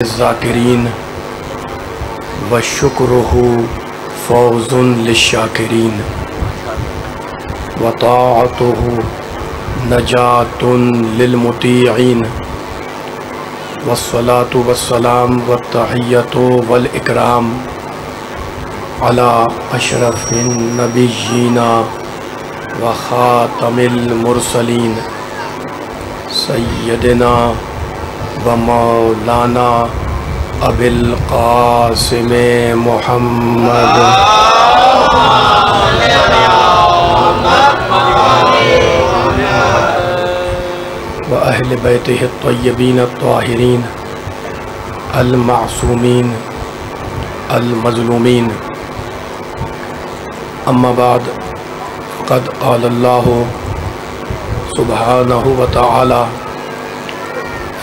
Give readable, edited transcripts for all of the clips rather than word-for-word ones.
الذاکرین وشکرہ فوز للشاکرین وطاعتہ نجات للمطیعین والصلاة والسلام والتحیۃ والاکرام علی اشرف النبیین وخاتم المرسلین سیدنا و مولانا ابی القاسم محمد و اہل بیتہ الطیبین الطاہرین المعصومین المظلومین اما بعد قد قال اللہ سبحانہ وتعالی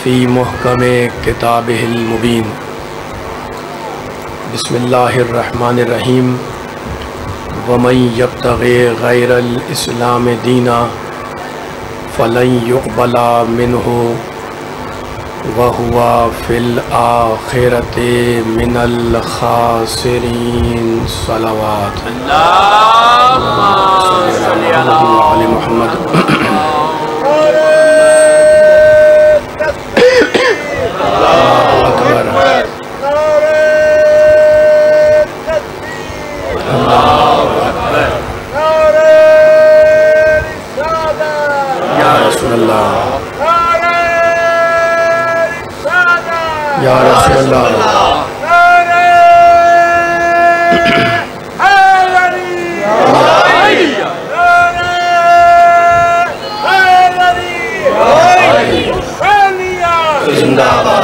فی محکم کتابہ المبین بسم اللہ الرحمن الرحیم ومن یبتغی غیر الاسلام دینا فلن یقبل منہ وہو فی الآخرۃ من الخاسرین صلوات اللہم صلی علی محمد یا رسول اللہ زندہ باد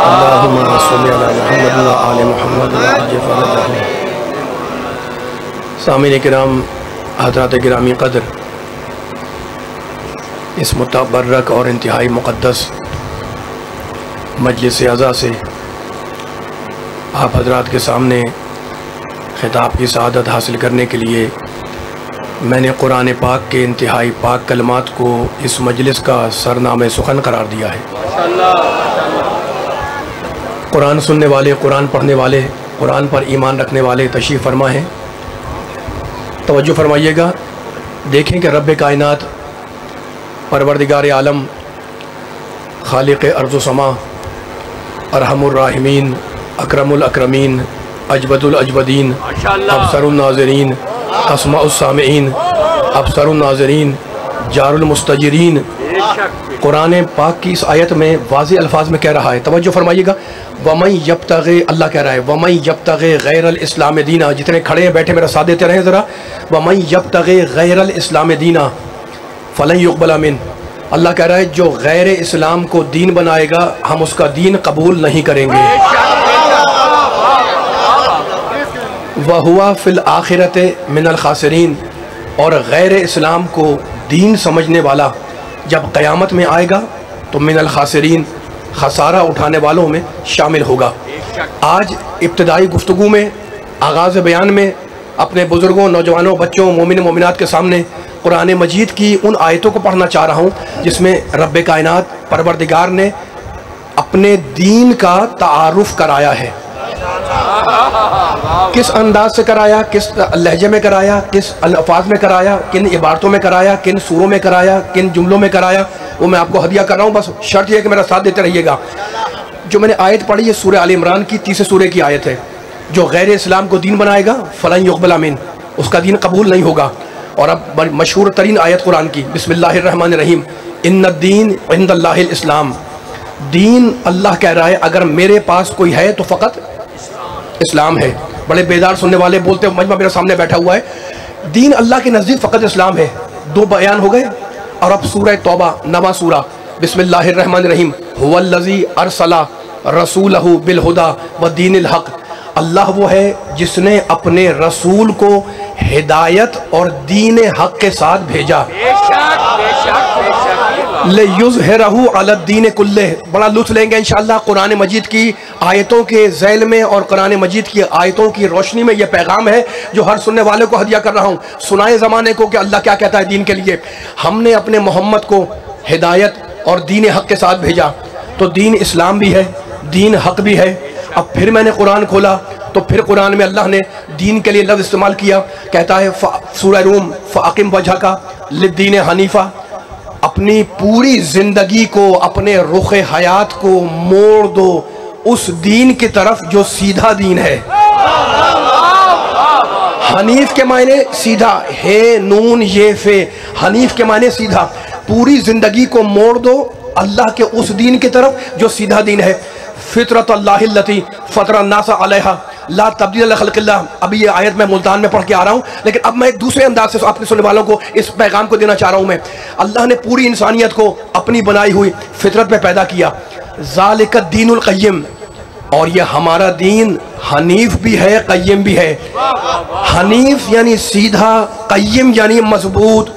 اللہم صلی علی محمد و آل محمد وعجل فرجہم۔ سامعین کرام، حضرات گرامی قدر، اس متبرک اور انتہائی مقدس مجلس اعزا سے آپ حضرات کے سامنے خطاب کی سعادت حاصل کرنے کے لیے میں نے قرآن پاک کے انتہائی پاک کلمات کو اس مجلس کا سرنامہ سخن قرار دیا ہے۔ قرآن سننے والے، قرآن پڑھنے والے، قرآن پر ایمان رکھنے والے تشریف فرما ہیں۔ توجہ فرمائیے گا، دیکھیں کہ رب کائنات، پروردگار عالم، خالق ارض و سما، ارحم الراحمین، اکرم الاکرمین، اجود الاجودین، ابصر الناظرین، اسمع السامعین، ابصر الناظرین، جار المستجرین، قرآن پاک کی اس آیت میں واضح الفاظ میں کہہ رہا ہے۔ توجہ فرمائیے گا، وَمَن يَبْتَغِ، اللہ کہہ رہا ہے وَمَن يَبْتَغِ غَيْرَ الْإِسْلَامِ دِينًا، جتنے کھڑے ہیں بیٹھے میرا ساتھ دیتے رہیں ذرا، وَمَن يَبْتَغِ غَيْرَ الْإِسْلَامِ دِينًا فَلَن يُقْبَلَ مِنْهُ، اللہ کہہ رہا ہے جو غیر اسلام کو دین بنائے گا ہم اس کا دین قبول نہیں کریں گے۔ وَهُوَ فِي الْآخِرَةِ مِنَ الْخَاسِرِينَ، اور غیر اسلام کو دین سمجھنے والا جب قیامت میں آئے گا تو من الخاسرین، خسارہ اٹھانے والوں میں شامل ہوگا۔ آج ابتدائی گفتگو میں، آغاز بیان میں اپنے بزرگوں، نوجوانوں، بچوں، مومن مومنات کے سامنے قرآن مجید کی ان آیتوں کو پڑھنا چاہ رہا ہوں جس میں رب کائنات پروردگار نے اپنے دین کا تعارف کرایا ہے۔ کس انداز سے کرایا، کس لہجے میں کرایا، کس الفاظ میں کرایا، کن عبارتوں میں کرایا، کن سوروں میں کرایا، کن جملوں میں کرایا، وہ میں آپ کو ہدیہ کر رہا ہوں، بس شرط یہ ہے کہ میرا ساتھ دیتے رہیے گا۔ جو میں نے آیت پڑھی یہ سورہ آل عمران کی 30 سورہ کی آیت ہے۔ جو غیر اسلام کو دین بنائے گا فلن یقبل منہ، اس کا دین قبول نہیں ہوگا۔ اور اب مشہور ترین آیت قرآن کی، بسم اللہ الرحمن الرحیم، ان الدین عند اللہ الاسلام، دین اللہ کہہ رہا ہے اگر میرے پاس کوئی ہے تو فقط اسلام ہے۔ بڑے بیدار سننے والے بولتے ہیں، مجمع میرے سامنے بیٹھا ہوا ہے، دین اللہ کے نزدیک فقط اسلام ہے۔ دو بیان ہو گئے۔ اور اب سورہ توبہ، نواں سورہ، بسم اللہ الرحمن الرحیم، هو الذی ارسل رسولہ بالہدی ودین الحق، اللہ وہ ہے جس نے اپنے رسول کو ہدایت اور دین حق کے ساتھ بھیجا۔ لِيُظْهِرَهُ عَلَى الدِّينِ كُلِّهِ۔ بڑا لطف لیں گے انشاءاللہ قرآن مجید کی آیتوں کے ذیل میں اور قرآن مجید کی آیتوں کی روشنی میں۔ یہ پیغام ہے جو ہر سننے والے کو ہدیہ کر رہا ہوں، سنائے زمانے کو کہ اللہ کیا کہتا ہے دین کے لیے۔ ہم نے اپنے محمد کو ہدایت اور دین حق کے ساتھ بھیجا، تو دین اسلام بھی ہے، دین حق بھی ہے۔ اب پھر میں نے قرآن کھولا تو پھر قرآن میں اللہ نے دین کے لیے لفظ استعمال کیا، کہتا ہے سورہ روم فَأَقِمْ وَجْهَكَ لِلدِّينِ حَنِيفًا، اپنی پوری زندگی کو، اپنے رخ حیات کو موڑ دو اس دین کی طرف جو سیدھا دین ہے۔ حنیف کے معنی سیدھا ہے، نون یہ فے، حنیف کے معنی سیدھا۔ پوری زندگی کو موڑ دو اللہ کے اس دین کی طرف جو سیدھا دین ہے۔ فطرت اللہ التی فطر الناس علیہا لا تبدیل لخلق اللہ۔ ابھی یہ آیت میں ملتان میں پڑھ کے آ رہا ہوں، لیکن اب میں ایک دوسرے انداز سے اپنے سننے والوں کو اس پیغام کو دینا چاہ رہا ہوں۔ میں اللہ نے پوری انسانیت کو اپنی بنائی ہوئی فطرت پہ پیدا کیا، ذالک الدین القیم، اور یہ ہمارا دین حنیف بھی ہے قیم بھی ہے۔ حنیف یعنی سیدھا، قیم یعنی مضبوط۔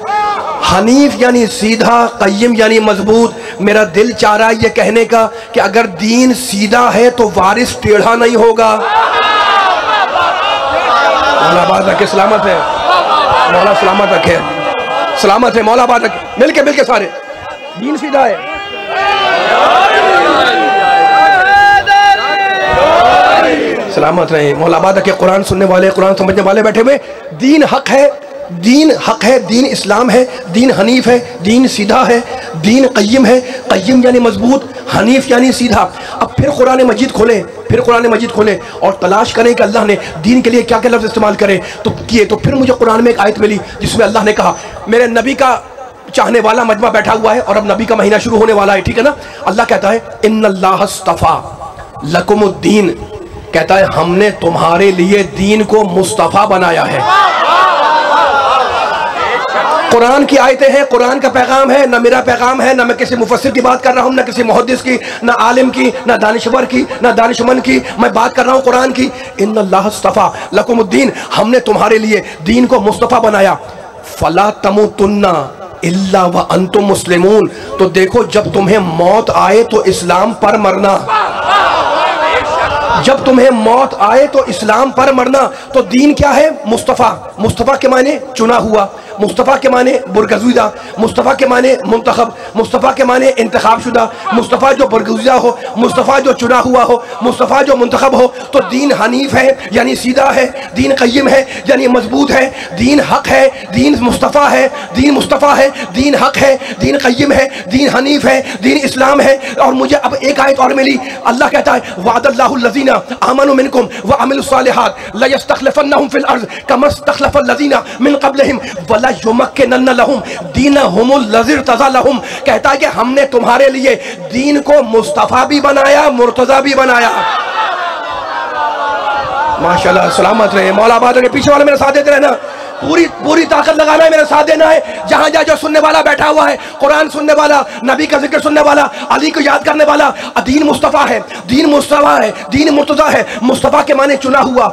حنیف یعنی سیدھا، قیم یعنی مضبوط۔ میرا دل چاہ رہا ہے یہ کہنے کا کہ اگر دین سیدھا ہے تو وارث ٹیڑھا نہیں ہوگا۔ مولا آباد رکھے، سلامت ہے مولا، سلامت رکھے، سلامت ہے مولا آباد رکھے، مل کے سارے دین سیدھا ہے۔ سلامت رہے مولا آباد رکھے۔ قرآن سننے والے، قرآن سمجھنے والے بیٹھے ہوئے، دین حق ہے، دین حق ہے، دین اسلام ہے، دین حنیف ہے، دین سیدھا ہے، دین قیم ہے۔ قیم یعنی مضبوط، حنیف یعنی سیدھا۔ اب پھر قرآن مجید کھولیں، پھر قرآن مجید کھولیں اور تلاش کریں کہ اللہ نے دین کے لیے کیا کیا لفظ استعمال کرے تو کیے۔ تو پھر مجھے قرآن میں ایک آیت ملی جس میں اللہ نے کہا، میرے نبی کا چاہنے والا مجمع بیٹھا ہوا ہے اور اب نبی کا مہینہ شروع ہونے والا ہے، ٹھیک ہے نا۔ اللہ کہتا ہے ان اللہ اصطفیٰ لکم الدین، کہتا ہے ہم نے تمہارے لیے دین کو مصطفیٰ بنایا ہے۔ قرآن کی آیتیں ہیں، قرآن کا پیغام ہے، نہ میرا پیغام ہے، نہ میں کسی مفسر کی بات کر رہا ہوں، نہ کسی محدث کی، نہ عالم کی، نہ دانشور کی، نہ دانشمند کی، میں بات کر رہا ہوں قرآن کی۔ ان اللہ اصطفیٰ لکم الدین، ہم نے تمہارے لیے دین کو مصطفیٰ بنایا۔ فلا تموتن الا وانتم مسلمون، تو دیکھو جب تمہیں موت آئے تو اسلام پر مرنا، جب تمہیں موت آئے تو اسلام پر مرنا۔ تو دین کیا ہے؟ مصطفیٰ۔ مصطفیٰ کے معنی چنا ہوا، مصطفیٰ کے معنی برگزیدہ، مصطفیٰ کے معنی منتخب، مصطفیٰ کے معنی انتخاب شدہ، مصطفیٰ جو برگزیدہ ہو، مصطفیٰ جو چنا ہوا ہو، مصطفیٰ جو منتخب ہو۔ تو دین حنیف ہے یعنی سیدھا ہے، دین قیم ہے یعنی مضبوط ہے، دین حق ہے، دین مصطفیٰ ہے، دین مصطفیٰ ہے، دین حق ہے، دین قیم ہے، دین حنیف ہے، دین اسلام ہے۔ اور مجھے اب ایک آیت اور ملی، اللہ کہتا ہے وعد اللہ الذین آمنوا منکم وعملوا الصالحات لیستخلفنہم فی الارض کما استخلف الذین من قبلہم وَلَيُمَكِّنَنَّ لَهُمْ دِينَهُمُ الَّذِي ارْتَضَىٰ لَهُمْ، کہتا ہے کہ ہم نے تمہارے لیے دین کو مصطفیٰ بھی بنایا، مرتضیٰ بھی بنایا۔ ماشاءاللہ، سلامت رہے مولا آباد رہے۔ پیچھے والے میرے ساتھ دیتے رہنا، پوری طاقت لگانا ہے، میرے ساتھ دینا ہے۔ جہاں جہاں جو سننے والا بیٹھا ہوا ہے، قرآن سننے والا، نبی کا ذکر سننے والا، علی کو یاد کرنے والا، دین مصطفیٰ ہے، دین مصطفیٰ ہے، دین مرتضیٰ ہے۔ مصطفیٰ کے معنی چنا ہوا،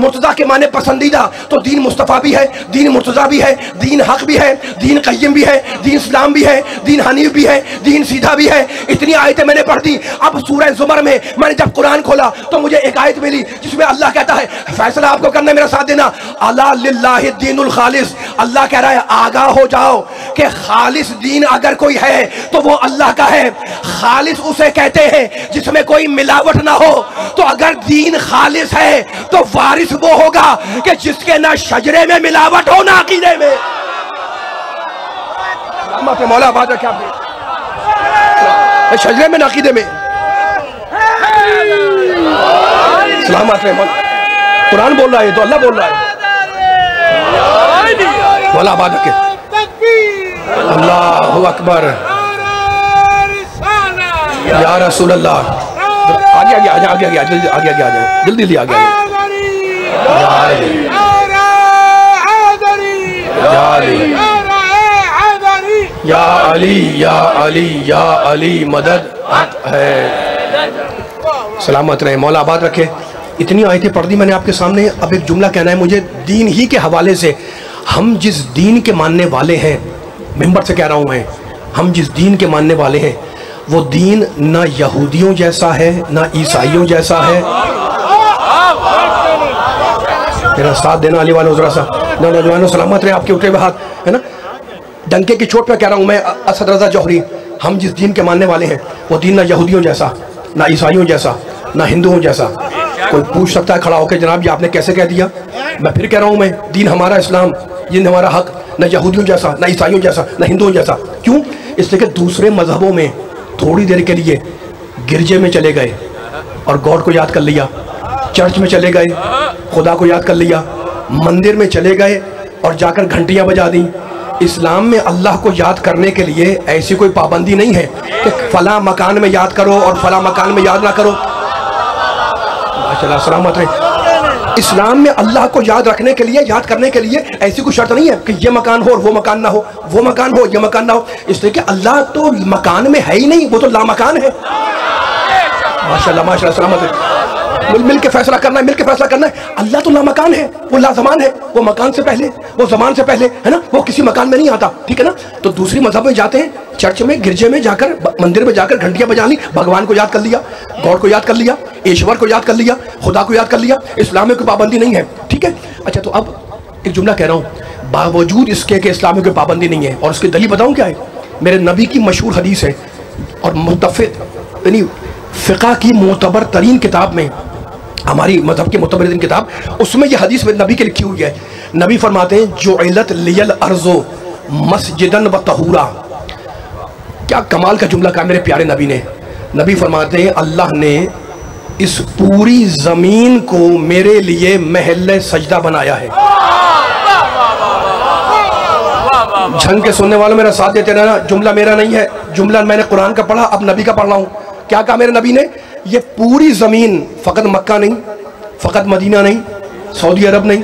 مرتضیٰ کے معنی پسندیدہ۔ تو دین مصطفیٰ بھی ہے، دین مرتضیٰ بھی ہے، دین حق بھی ہے، دین قیم بھی ہے، دین اسلام بھی ہے، دین حنیف بھی ہے، دین سیدھا بھی ہے۔ اتنی آیتیں میں نے پڑھ دی۔ اب سورہ زمر میں نے جب قرآن کھولا تو مجھے ایک آیت ملی جس میں اللہ کہتا ہے، فیصلہ آپ کو کرنا ہے، میرا ساتھ دینا، الا للہ الدین الخالص۔ اللہ کہہ رہا ہے آگاہ ہو جاؤ کہ خالص دین اگر کوئی ہے تو وہ اللہ کا ہے۔ خالص اسے کہتے ہیں جس میں کوئی ملاوٹ نہ ہو۔ تو اگر دین خالص ہے تو وارث وہ ہوگا کہ جس کے نہ شجرے میں ملاوٹ ہو نہ عقیدے میں۔ سلامت ہے مولا آباد رکھے آپ نے، شجرے میں نہ عقیدے میں۔ سلامت ہے مولا، قرآن بول رہا ہے تو اللہ بول رہا ہے۔ مولا آباد رکھے، اللہ اکبر، یا رسول اللہ۔ آگے آگے آگے آگے آگے آگے آگے آگے آگے جلدی جلدی آگے یا علی یا علی یا علی مدد ہے۔ سلامت رہے مولا آباد رکھے۔ اتنی آیتیں پڑھ دی میں نے آپ کے سامنے۔ اب ایک جملہ کہنا ہے مجھے دین ہی کے حوالے سے۔ ہم جس دین کے ماننے والے ہیں، ممبر سے کہہ رہا ہوں میں، ہم جس دین کے ماننے والے ہیں وہ دین نہ یہودیوں جیسا ہے نہ عیسائیوں جیسا ہے. میرا ساتھ دینا علی والے ذرا سا. نوجوانوں سلامت رہے آپ کے اٹھے ہوئے ہاتھ, ہے نا. ڈنکے کی چوٹ پہ کہہ رہا ہوں میں, اسد رضا جوہری, ہم جس دین کے ماننے والے ہیں وہ دین نہ یہودیوں جیسا نہ عیسائیوں جیسا نہ ہندوؤں جیسا. کوئی پوچھ سکتا ہے کھڑا ہو کے جناب یہ آپ نے کیسے کہہ دیا؟ میں پھر کہہ رہا ہوں میں, دین ہمارا اسلام, دین ہمارا حق, نہ یہودیوں جیسا نہ عیسائیوں جیسا نہ ہندوؤں جیسا. کیوں؟ اس لیے کہ دوسرے مذہبوں میں تھوڑی دیر کے لیے گرجے میں چلے گئے اور گاڈ کو یاد کر لیا, چرچ میں چلے گئے خدا کو یاد کر لیا, مندر میں چلے گئے اور جا کر گھنٹیاں بجا دیں. اسلام میں اللہ کو یاد کرنے کے لیے ایسی کوئی پابندی نہیں ہے کہ فلاں مکان میں یاد کرو اور فلاں مکان میں یاد نہ کرو. ماشاءاللہ سلامت رہے. اسلام میں اللہ کو یاد رکھنے کے لیے, یاد کرنے کے لیے ایسی کوئی شرط نہیں ہے کہ یہ مکان ہو اور وہ مکان نہ ہو, وہ مکان ہو یہ مکان نہ ہو. اس لیے کہ اللہ تو مکان میں ہے ہی نہیں, وہ تو لامکان ہے. ماشاءاللہ ماشاءاللہ سلامت رہے. مل کے فیصلہ کرنا ہے, مل کے فیصلہ کرنا ہے. اللہ تو لامکان ہے, وہ لازمان ہے, وہ مکان سے پہلے, وہ زمان سے پہلے, ہے نا, وہ کسی مکان میں نہیں آتا. ٹھیک ہے نا. تو دوسری مذہب میں جاتے ہیں, چرچ میں گرجے میں جا کر مندر میں جا کر گھنٹیاں بجا لی, بھگوان کو یاد کر لیا, گاڈ کو یاد کر لیا, ایشور کو یاد کر لیا, خدا کو یاد کر لیا. اسلام میں کوئی پابندی نہیں ہے. ٹھیک ہے. اچھا تو اب ایک جملہ کہہ رہا ہوں, باوجود اس کے کہ اسلام میں کوئی پابندی نہیں ہے, اور اس کی دلیل بتاؤں کیا ہے؟ میرے نبی کی مشہور حدیث ہے اور متفق یعنی فقہ کی معتبر ترین کتاب میں, ہماری مذہب کی معتبر ترین کتاب, اس میں یہ حدیث نبی کے لکھی ہوئی ہے. نبی فرماتے ہیں جعلت لی الارض مسجدا و طہورا. کیا کمال کا جملہ کہا میرے پیارے نبی نے. نبی فرماتے ہیں اللہ نے اس پوری زمین کو میرے لیے محل سجدہ بنایا ہے. جھنگ کے سننے والوں میرا ساتھ دیتے رہنا, جملہ میرا نہیں ہے, جملہ میں نے قرآن کا پڑھا, اب نبی کا پڑھ رہا ہوں. کیا کہا میرے نبی نے؟ یہ پوری زمین, فقط مکہ نہیں, فقط مدینہ نہیں, سعودی عرب نہیں,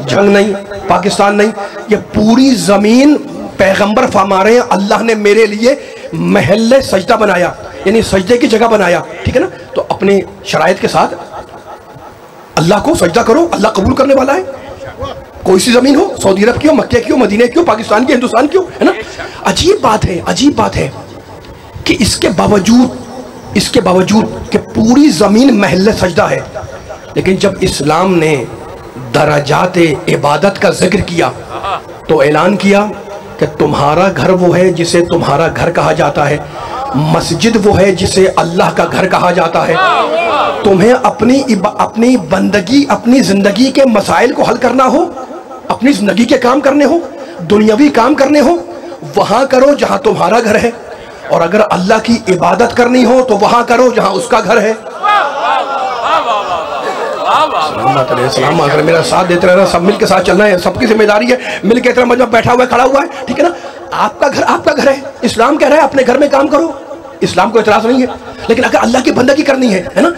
جنگ نہیں, پاکستان نہیں, یہ پوری زمین پیغمبر فرما رہے ہیں اللہ نے میرے لیے محل سجدہ بنایا, یعنی سجدے کی جگہ بنایا. ٹھیک ہے نا. تو اپنے شرائط کے ساتھ اللہ کو سجدہ کرو, اللہ قبول کرنے والا ہے. کوئی سی زمین ہو, سعودی عرب کی ہو, مکہ کی ہو, مدینہ کی ہو, پاکستان کی, ہندوستان کی ہو, ہے نا. عجیب بات ہے, عجیب بات ہے کہ اس کے باوجود کہ پوری زمین محل سجدہ ہے, لیکن جب اسلام نے درجات عبادت کا ذکر کیا تو اعلان کیا کہ تمہارا گھر وہ ہے جسے تمہارا گھر کہا جاتا ہے, مسجد وہ ہے جسے اللہ کا گھر کہا جاتا ہے. تمہیں اپنی بندگی, اپنی زندگی کے مسائل کو حل کرنا ہو, اپنی زندگی کے کام کرنے ہو, دنیاوی کام کرنے ہو, وہاں کرو جہاں تمہارا گھر ہے, اور اگر اللہ کی عبادت کرنی ہو تو وہاں کرو جہاں اس کا گھر ہے. سلام آخر میرا ساتھ دیتے رہنا, سب مل کے ساتھ چلنا ہے, سب کی ذمہ داری ہے. مل کے طرح مجمع بیٹھا ہوا ہے, کھڑا ہوا ہے, ٹھیک ہے نا. آپ کا گھر ہے, اسلام کہہ رہا ہے اپنے گھر میں کام کرو, اسلام کو اعتراض نہیں ہے. لیکن اگر اللہ کی بندگی کرنی ہے نا,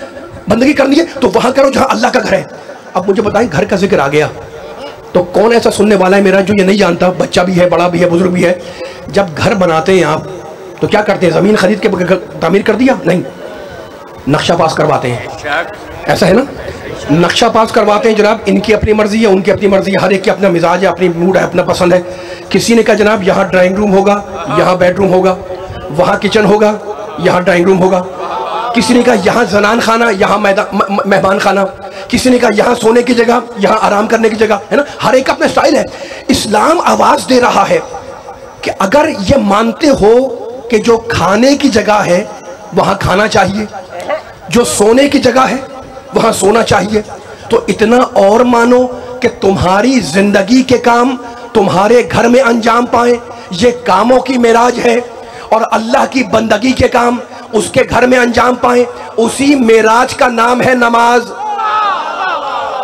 بندگی کرنی ہے تو وہاں کرو جہاں اللہ کا گھر ہے. اب مجھے بتائیں, گھر کا ذکر آ گیا تو کون ایسا سننے والا ہے میرا جو یہ نہیں جانتا, بچہ بھی ہے, بڑا بھی ہے, بزرگ بھی ہے, جب گھر بناتے ہیں آپ تو کیا کرتے ہیں؟ زمین خرید کے تعمیر کر دیا؟ نہیں, نقشہ پاس کرواتے ہیں. ایسا ہے نا, نقشہ پاس کرواتے ہیں جناب. ان کی اپنی مرضی ہے, ان کی اپنی مرضی ہے, ہر ایک کی اپنا مزاج ہے, اپنی موڈ ہے, اپنا پسند ہے. کسی نے کہا جناب یہاں ڈرائنگ روم ہوگا, یہاں بیڈ روم ہوگا, وہاں کچن ہوگا, یہاں ڈرائنگ روم ہوگا. کسی نے کہا یہاں زنان خانہ, یہاں مہمان خانہ. کسی نے کہا یہاں سونے کی جگہ, یہاں آرام کرنے کی جگہ, ہے نا. ہر ایک کا اپنا سٹائل ہے. اسلام آواز دے رہا ہے کہ اگر یہ مانتے ہو کہ جو کھانے کی جگہ ہے وہاں کھانا چاہیے, جو سونے کی جگہ ہے وہاں سونا چاہیے, تو اتنا اور مانو کہ تمہاری زندگی کے کام تمہارے گھر میں انجام پائیں. یہ کاموں کی معراج ہے, اور اللہ کی بندگی کے کام اس کے گھر میں انجام پائیں. اسی معراج کا نام ہے نماز.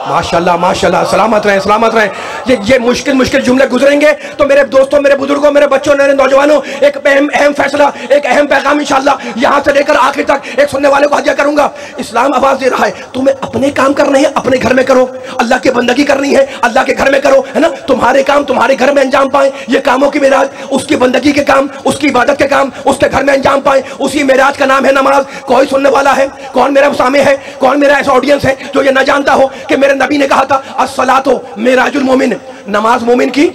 ماشاءاللہ ماشاءاللہ, سلامت رہیں, سلامت رہیں. یہ مشکل جملے گزریں گے تو میرے دوستوں, میرے بزرگوں, میرے بچوں, میرے نوجوانوں, ایک اہم فیصلہ, ایک اہم پیغام انشاءاللہ یہاں سے لے کر آخر تک ایک سننے والے کو ہدیہ کروں گا. اسلام آواز دے رہا ہے تمہیں اپنے کام کرنے ہیں, اپنے گھر میں کرو. اللہ کی بندگی کرنی ہے, اللہ کے گھر میں کرو, ہے نا. تمہارے کام تمہارے گھر میں انجام پائیں. یہ کاموں کی معراج, اس کی بندگی کے کام, اس کی عبادت کے کام اس کے گھر میں انجام پائیں. اسی معراج کا نام ہے نماز. کوئی سننے والا ہے, کون میرا سامع ہے, کون میرا ایسا آڈینس ہے جو یہ نہ جانتا ہو کہ میرے نبی نے کہا تھا الصلاۃ معراج المومن, نماز مومن کی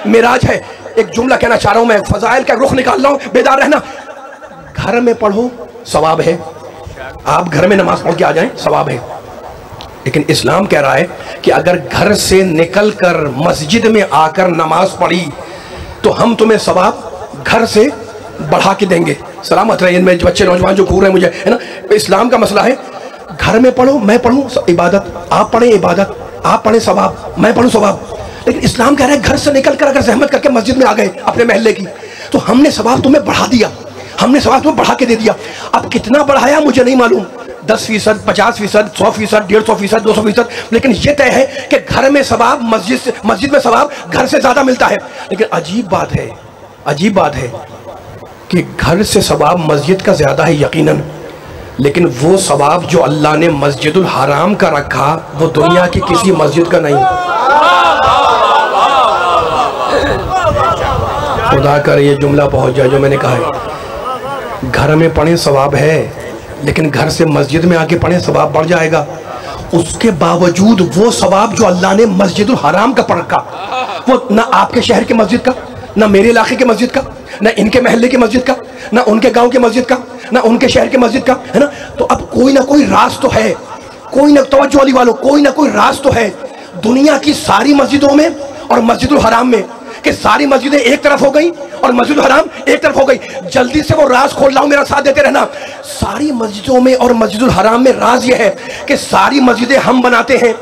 معراج ہے. ایک جملہ کہنا چاہ رہا ہوں میں، فضائل کا رخ نکال رہا ہوں، بیدار رہنا۔ گھر میں پڑھو ثواب ہے، آپ گھر میں نماز پڑھ کے آ جائیں ثواب ہے، لیکن اسلام کہہ رہا ہے کہ اگر گھر سے نکل کر مسجد میں آ کر نماز پڑھی تو ہم تمہیں ثواب گھر سے بڑھا کے دیں گے۔ سلامت رہے میں بچے نوجوان جو گھور رہے ہیں مجھے، ہے نا، اسلام کا مسئلہ ہے گھر میں پڑھو، میں پڑھوں عبادت، آپ پڑھیں عبادت، آپ پڑھیں ثواب، میں پڑھوں ثواب، لیکن اسلام کہہ رہا ہے گھر سے نکل کر اگر زحمت کر کے مسجد میں آ گئے اپنے محلے کی تو ہم نے ثواب تمہیں بڑھا دیا، ہم نے ثواب تمہیں بڑھا کے دے دیا۔ اب کتنا بڑھایا مجھے نہیں معلوم، 10%، 50%، 100%، 150%، 200%، لیکن یہ طے ہے کہ گھر میں ثواب مسجد میں ثواب گھر سے زیادہ ملتا ہے۔ لیکن عجیب بات ہے کہ گھر سے ثواب مسجد کا زیادہ ہے یقیناً، لیکن وہ ثواب جو اللہ نے مسجد الحرام کا رکھا وہ دنیا کی کسی مسجد کا نہیں۔ خدا کر یہ جملہ پہنچ جائے جو میں نے کہا ہے، گھر میں پڑھیں ثواب ہے، لیکن گھر سے مسجد میں آ کے پڑھیں ثواب بڑھ جائے گا۔ اس کے باوجود وہ ثواب جو اللہ نے مسجد الحرام کا پڑھ رکھا وہ نہ آپ کے شہر کے مسجد کا، نہ میرے علاقے کے مسجد کا، نہ ان کے محلے کے مسجد کا، نہ ان کے گاؤں کے مسجد کا، نہ ان کے شہر کے مسجد کا، ہے نا۔ تو اب کوئی نہ کوئی راز تو ہے، کوئی نہ توجہ والی والوں، کوئی نہ کوئی راز تو ہے دنیا کی ساری مسجدوں میں اور مسجد الحرام میں، کہ ساری مسجدیں ایک طرف ہو گئی اور مسجد الحرام ایک طرف ہو گئی۔ جلدی سے وہ راز کھول لاؤں، میرا ساتھ دیتے رہنا۔ ساری مسجدوں میں اور مسجد الحرام میں راز یہ ہے کہ ساری مسجدیں ہم بناتے ہیں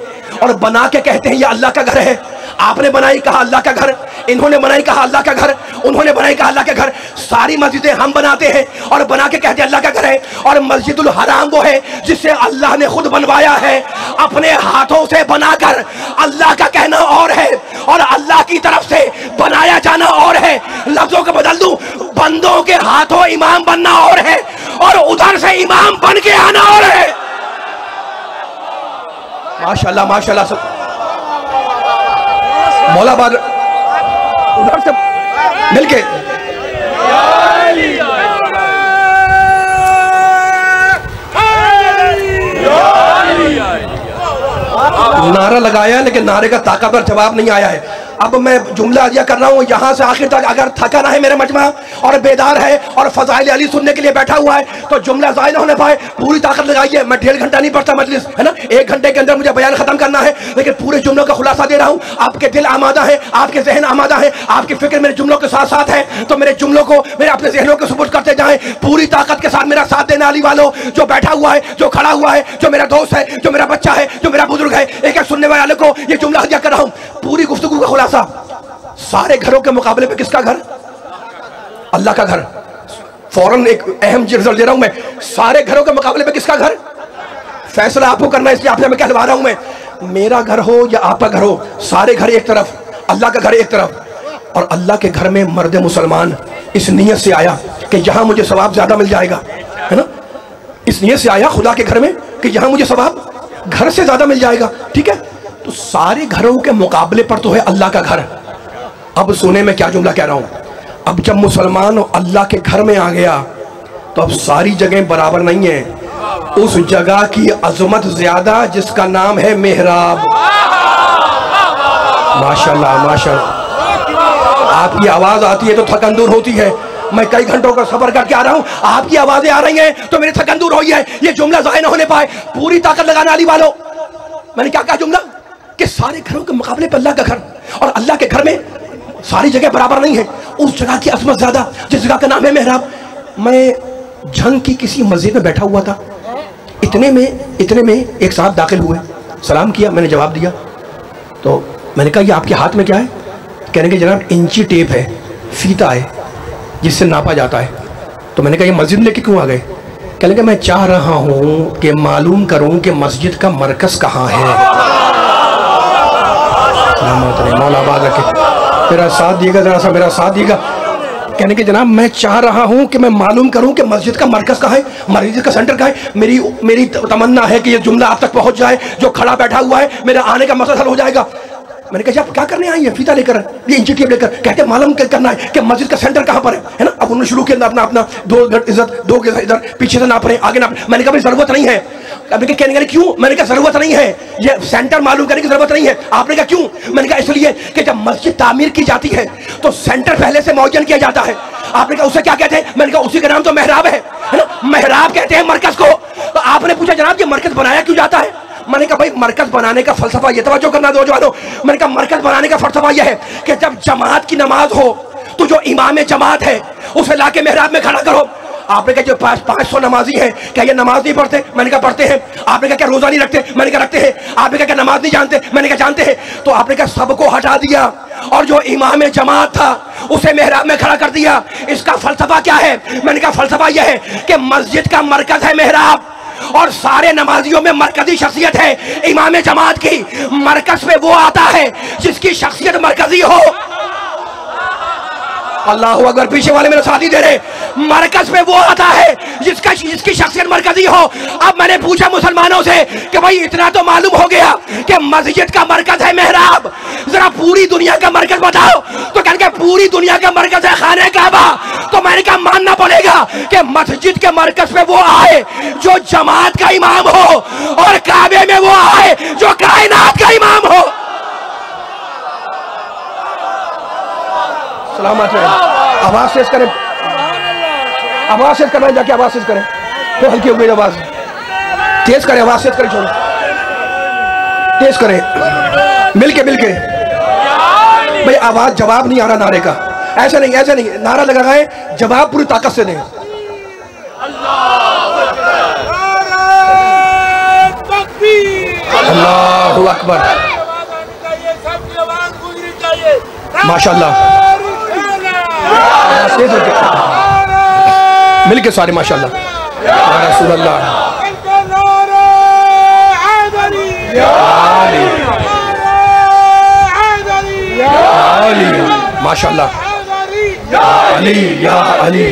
اور بنا کے کہتے ہیں یہ اللہ کا گھر ہے۔ آپ نے بنائی کہا اللہ کا گھر، انہوں نے بنائی کہا اللہ کا گھر، انہوں نے بنائی کہا اللہ کا گھر۔ ساری مسجدیں ہم بناتے ہیں اور بنا کے کہتے ہیں اللہ کا گھر ہے، اور مسجد الحرام وہ ہے جسے اللہ نے خود بنوایا ہے اپنے ہاتھوں سے بنا کر۔ اللہ کا کہنا اور ہے اور اللہ کی طرف سے بنایا جانا اور ہے۔ لفظوں کو بدل دوں، بندوں کے ہاتھوں امام بننا اور ہے اور ادھر سے امام بن کے آنا اور ہے۔ ماشاءاللہ ماشاءاللہ، مولا باد ادھر سے مل کے نعرہ لگایا لیکن نعرے کا طاقتور جواب نہیں آیا ہے۔ اب میں جملہ عاجیہ کر رہا ہوں یہاں سے آخر تک، اگر تھکا نہ ہے میرے مجمع اور بیدار ہے اور فضائل علی سننے کے لیے بیٹھا ہوا ہے تو جملہ ضائع نہ ہونے پائے، پوری طاقت لگائیے۔ میں 1.5 گھنٹہ نہیں پڑھتا مجلس، ہے نا، 1 گھنٹے کے اندر مجھے بیان ختم کرنا ہے، لیکن پورے جملوں کا خلاصہ دے رہا ہوں۔ آپ کے دل آمادہ ہے، آپ کے ذہن آمادہ ہے، آپ کی فکر میرے جملوں کے ساتھ ساتھ ہے، تو میرے جملوں کو میرے اپنے ذہنوں کے سپرد کرتے جائیں۔ پوری طاقت کے ساتھ میرا ساتھ دینے والی والوں، جو بیٹھا ہوا ہے، جو کھڑا ہوا ہے، جو میرا دوست ہے، جو میرا بچہ ہے، جو میرا بزرگ ہے، ایک ایک سننے والے کو یہ جملہ ہدیہ کر رہا ہوں۔ پوری گفتگو کا خلاصہ، سارے گھروں کے مقابلے پہ کس کا گھر؟ اللہ کا گھر۔ فوراً ایک اہم رزلٹ دے رہا ہوں میں، سارے گھروں کے مقابلے پہ کس کا گھر؟ فیصلہ آپ کو کرنا ہے، اس لیے آپ سے میں کہلوا رہا ہوں، میں میرا گھر ہو یا آپ کا گھر ہو، سارے گھر ایک طرف، اللہ کا گھر ایک طرف۔ اور اللہ کے گھر میں مرد مسلمان اس نیت سے آیا کہ یہاں مجھے ثواب زیادہ مل جائے گا، ہے نا، اس نیت سے آیا خدا کے گھر میں کہ یہاں مجھے ثواب گھر سے زیادہ مل جائے گا، ٹھیک ہے۔ تو سارے گھروں کے مقابلے پر تو ہے اللہ کا گھر۔ اب سنیں میں کیا جملہ کہہ رہا ہوں، اب جب مسلمان اللہ کے گھر میں آ گیا تو اب ساری جگہیں برابر نہیں ہیں، اس جگہ کی عظمت زیادہ جس کا نام ہے محراب۔ ماشاءاللہ ماشاءاللہ، آپ کی آواز آتی ہے تو تھکن دور ہوتی ہے۔ میں کئی گھنٹوں کا سفر کر کے آ رہا ہوں، آپ کی آوازیں آ رہی ہیں تو میری تھکن دور ہوئی ہے۔ یہ جملہ ضائع نہ ہونے پائے، پوری طاقت لگانے والی والوں، میں نے کیا کہا جملہ کہ سارے گھروں کے مقابلے پر اللہ کا گھر، اور اللہ کے گھر میں ساری جگہ برابر نہیں ہے، اس جگہ کی عظمت زیادہ جس جگہ کا نام ہے محراب۔ میں جھنگ کی کسی مسجد میں بیٹھا ہوا تھا، اتنے میں ایک صاحب داخل ہوئے، سلام کیا، میں نے جواب دیا، تو میں نے کہا یہ آپ کے ہاتھ میں کیا ہے؟ کہنے کہ جناب انچی ٹیپ ہے، فیتا ہے جس سے ناپا جاتا ہے۔ تو میں نے کہا یہ مسجد لے کے کیوں آ گئے؟ کہنے کہ میں چاہ رہا ہوں کہ معلوم کروں کہ مسجد کا مرکز کہاں ہے۔ مولا آباد رکھے، میرا ساتھ دیے گا، ذرا سا میرا ساتھ دیے گا۔ کہنے کہ جناب میں چاہ رہا ہوں کہ میں معلوم کروں کہ مسجد کا مرکز کہاں ہے، مسجد کا سینٹر کہاں ہے۔ میری تمنا ہے کہ یہ جملہ آپ تک پہنچ جائے، جو کھڑا بیٹھا ہوا ہے میرا آنے کا مسئلہ حل ہو جائے گا۔ میں نے کہا آپ کیا کرنے آئی ہیں؟ فیتا لے کر، یہ انچی ٹیپ لے کر، کہتے ہیں معلوم کرنا ہے کہ مسجد کا سینٹر کہاں پر ہے نا۔ اب انہوں نے شروع کیا اپنا 2 گز ادھر 2 گز ادھر، پیچھے سے ناپ رہے ہیں، آگے ناپ رہے ہیں۔ میں نے کہا ضرورت نہیں ہے، ابھی کہنے لگے کیوں؟ میں نے کہا ضرورت نہیں ہے، یہ سینٹر معلوم کرنے کی ضرورت نہیں ہے۔ آپ نے کہا کیوں؟ میں نے کہا اس لیے کہ جب مسجد تعمیر کی جاتی ہے تو سینٹر پہلے سے معین کیا جاتا ہے۔ آپ نے کہا اسے کیا کہتے ہیں؟ میں نے کہا اسی کا نام تو محراب ہے نا، محراب کہتے ہیں مرکز کو۔ تو آپ نے پوچھا جناب یہ مرکز بنایا کیوں جاتا ہے؟ میں نے کہا بھائی مرکز بنانے کا فلسفہ یہ، توجہ کرنا نوجوانوں، میں نے کہا مرکز بنانے کا فلسفہ یہ ہے کہ جب جماعت کی نماز ہو تو جو امام جماعت ہے اسے لا کے محراب میں کھڑا کرو۔ آپ نے کہا جو 500 نمازی ہیں کیا یہ نماز نہیں پڑھتے؟ میں نے کہا پڑھتے ہیں۔ آپ نے کہا کیا روزہ نہیں رکھتے؟ میں نے کہا رکھتے ہیں۔ آپ نے کہا کیا نماز نہیں جانتے؟ میں نے کہا جانتے ہیں۔ تو آپ نے کہا سب کو ہٹا دیا اور جو امام جماعت تھا اسے محراب میں کھڑا کر دیا۔ اس کا فلسفہ کیا ہے؟ میں نے کہا فلسفہ یہ ہے کہ مسجد کا مرکز ہے محراب، اور سارے نمازیوں میں مرکزی شخصیت ہے امام جماعت کی۔ مرکز پہ وہ آتا ہے جس کی شخصیت مرکزی ہو۔ اللہ اکبر، پیچھے والے میرے ساتھی دے رہے، مرکز پہ وہ آتا ہے جس کی شخصیت مرکزی ہو۔ اب میں نے پوچھا مسلمانوں سے کہ بھائی اتنا تو معلوم ہو گیا کہ مسجد کا مرکز ہے محراب، ذرا پوری دنیا کا مرکز بتاؤ۔ تو کہنے کہ پوری دنیا کا مرکز ہے خانہ کعبہ۔ تو میں نے کہا ماننا پڑے گا کہ مسجد کے مرکز پہ وہ آئے جو جماعت کا امام ہو، اور کعبے میں وہ آئے جو کائنات کا امام ہو۔ سلامت ہے، آواز تیز کریں، آواز تیز کریں، جا کے آواز تیز کریں، تو ہلکی ہو گئی آواز، تیز کریں، آواز تیز کریں، چھوڑیں تیز کریں، مل کے بھئی آواز، جواب نہیں آ رہا نعرے کا، ایسا نہیں، نعرہ لگا رہے ہیں، جواب پوری طاقت سے دیں۔ اللہ اکبر، ماشاءاللہ، مل کے سارے ماشاءاللہ، یا رسول اللہ، ماشاءاللہ، علی یا علی،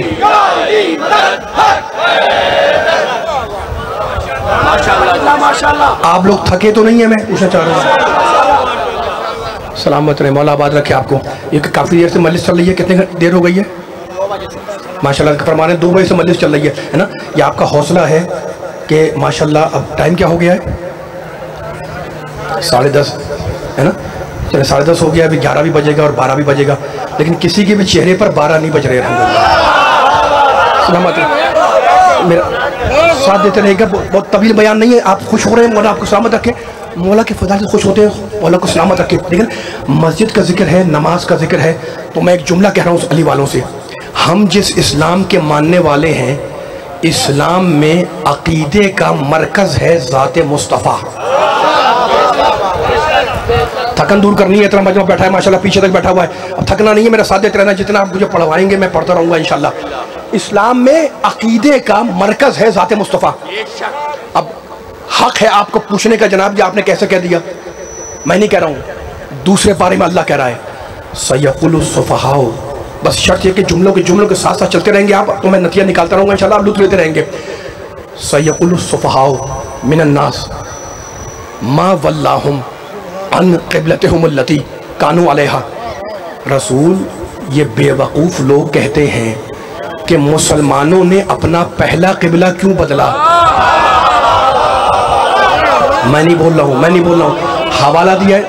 آپ لوگ تھکے تو نہیں ہیں؟ میں پوچھنا چاہ رہا ہوں، سلامت رہے، مولا آباد رکھے آپ کو۔ یہ کافی دیر سے مجلس چل رہی ہے، کتنے دیر ہو گئی ہے؟ ماشاءاللہ فرمانے 2 بجے سے مجلس چل رہی ہے نا۔ یہ آپ کا حوصلہ ہے کہ ماشاءاللہ اب ٹائم کیا ہو گیا ہے؟ 10:30 ہے نا، چلے 10:30 ہو گیا، ابھی 11 بھی بجے گا اور 12 بھی بجے گا، لیکن کسی کے بھی چہرے پر 12 نہیں بج رہے الحمدللہ۔ سلامت رہے، میرا ساتھ دیتے رہے گا، بہت طویل بیان نہیں ہے، آپ خوش ہو رہے ہیں، مولا آپ کو سلامت رکھے، مولا کے فضائل سے خوش ہوتے ہیں، مولا کو سلامت رکھے۔ لیکن مسجد کا ذکر ہے، نماز کا ذکر ہے، تو میں ایک جملہ کہہ رہا ہوں اس علی والوں سے، ہم جس اسلام کے ماننے والے ہیں، اسلام میں عقیدے کا مرکز ہے ذات مصطفیٰ۔ تھکن دور کرنی ہے، اتنا مجمع بیٹھا ہے ماشاءاللہ، پیچھے تک بیٹھا ہوا ہے، اب تھکنا نہیں ہے، میرا ساتھ دیتے رہنا، جتنا آپ مجھے پڑھوائیں گے میں پڑھتا رہوں گا انشاءاللہ۔ اسلام میں عقیدے کا مرکز ہے ذات مصطفیٰ۔ اب حق ہے آپ کو پوچھنے کا جناب یہ آپ نے کیسے کہہ دیا؟ میں نہیں کہہ رہا ہوں، دوسرے بارے میں اللہ کہہ رہا ہے سَيَقُولُ السُّفَهَاءُ، بس شرط یہ کہ جملوں کے ساتھ ساتھ چلتے رہیں گے آپ، تو میں نتیجہ نکالتا رہوں گا انشاءاللہ، آپ لطف لیتے رہیں گے۔ سَيَقُولُ السُّفَهَاءُ مِنَ النَّاسِ مَا وَلَّاهُمْ عَنْ قِبْلَتِهُمُ الَّتِي كَانُوا عَلَيْهَا، رسول یہ بے وقوف لوگ کہتے ہیں کہ مسلمانوں نے اپنا پہلا قبلہ کیوں بدلا؟ میں نہیں بول رہا ہوں، حوالہ دیا ہے،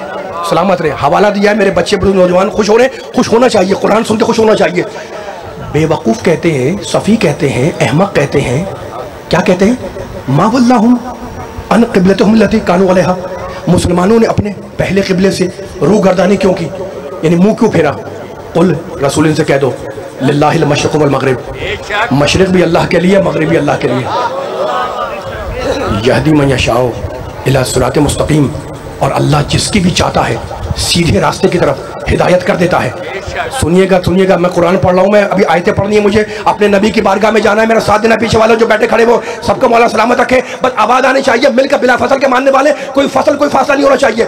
سلامت رہے، حوالہ دیا ہے، میرے بچے بڑے نوجوان خوش ہو رہے ہیں، خوش ہونا چاہیے، قرآن سن کے خوش ہونا چاہیے۔ بے وقوف کہتے ہیں، صفی کہتے ہیں، احمق کہتے ہیں، کیا کہتے ہیں؟ ما وَلَّاهُمْ عَنْ قِبْلَتِهُمُ الَّتِي كَانُوا عَلَيْهَا، مسلمانوں نے اپنے پہلے قبلے سے روح گردانی کیوں کی، یعنی منہ کیوں پھیرا؟ قل، رسول ان سے کہہ دو، للہ المشرق والمغرب، مشرق بھی اللہ کے لیے، مغرب بھی اللہ کے لیے، یہدی من یشاء الی صراط مستقیم، اور اللہ جس کی بھی چاہتا ہے سیدھے راستے کی طرف ہدایت کر دیتا ہے۔ سنیے گا، میں قرآن پڑھ رہا ہوں، میں ابھی آیتیں پڑھنی ہے، مجھے اپنے نبی کی بارگاہ میں جانا ہے، میرا ساتھ دینا، پیچھے والے جو بیٹھے کھڑے وہ سب کو مولا سلامت رکھے، بس آواز آنی چاہیے، مل کر بلا فصل کے ماننے والے، کوئی فصل کوئی فاصلہ نہیں ہونا چاہیے۔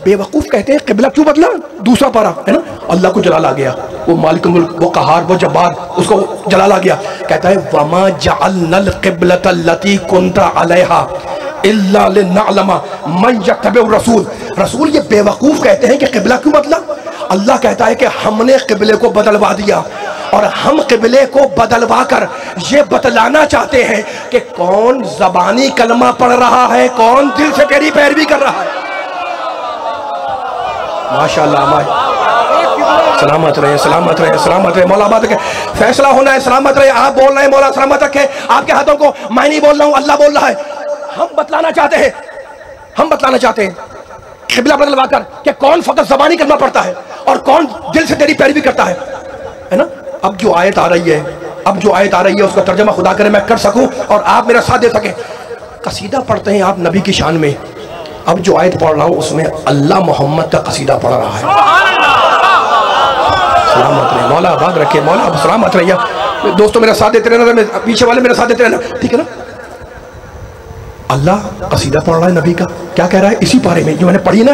بے وقوف کہتے ہیں قبلہ کیوں بدلا؟ دوسرا پارہ ہے نا، اللہ کو جلال آ گیا، وہ مالک ملک، وہ قہار، وہ جبار، اس کو جلال آ گیا، کہتا ہے وَمَا جَعَلْنَا الْقِبْلَةَ الَّتِي كُنْتَ عَلَيْهَا إِلَّا لِنَعْلَمَ مَنْ يَتَّبِعُ الرَّسُولَ، رسول یہ بے وقوف کہتے ہیں کہ قبلہ کیوں بدلا؟ اللہ کہتا ہے کہ ہم نے قبلے کو بدلوا دیا اور ہم قبلے کو بدلوا کر یہ بتلانا چاہتے ہیں کہ کون زبانی کلمہ پڑھ رہا ہے، کون دل سے تیری پیروی کر رہا ہے۔ ماشاءاللہ، سلامت رہے، سلامت رہے، سلامت رہے، مولا آباد رکھے، فیصلہ ہونا ہے، سلامت رہے، آپ بول رہے ہیں مولا سلامت رکھے آپ کے ہاتھوں کو، میں نہیں بول رہا ہوں، اللہ بول رہا ہے۔ ہم بتلانا چاہتے ہیں، ہم بتلانا چاہتے ہیں قبلہ بدلوا کر کہ کون فقط زبانی کلمہ پڑھتا ہے اور کون دل سے تیری پیروی کرتا ہے نا۔ اب جو آیت آ رہی ہے، اب جو آیت آ رہی ہے اس کا ترجمہ خدا کرے میں کر سکوں اور آپ میرا ساتھ دے سکیں۔ قصیدہ پڑھتے ہیں آپ نبی کی شان میں، اب جو آیت پڑھ رہا ہوں اس میں اللہ محمد کا قصیدہ پڑھ رہا ہے۔ سلامت رہے، مولا آباد رکھے، مولا سلامت رہے۔ دوستو میرا ساتھ دیتے رہنا، پیچھے والے میرا ساتھ دیتے رہنا، ٹھیک ہے نا۔ اللہ قصیدہ پڑھ رہا ہے نبی کا، کیا کہہ رہا ہے اسی پارے میں جو میں نے پڑھی نا،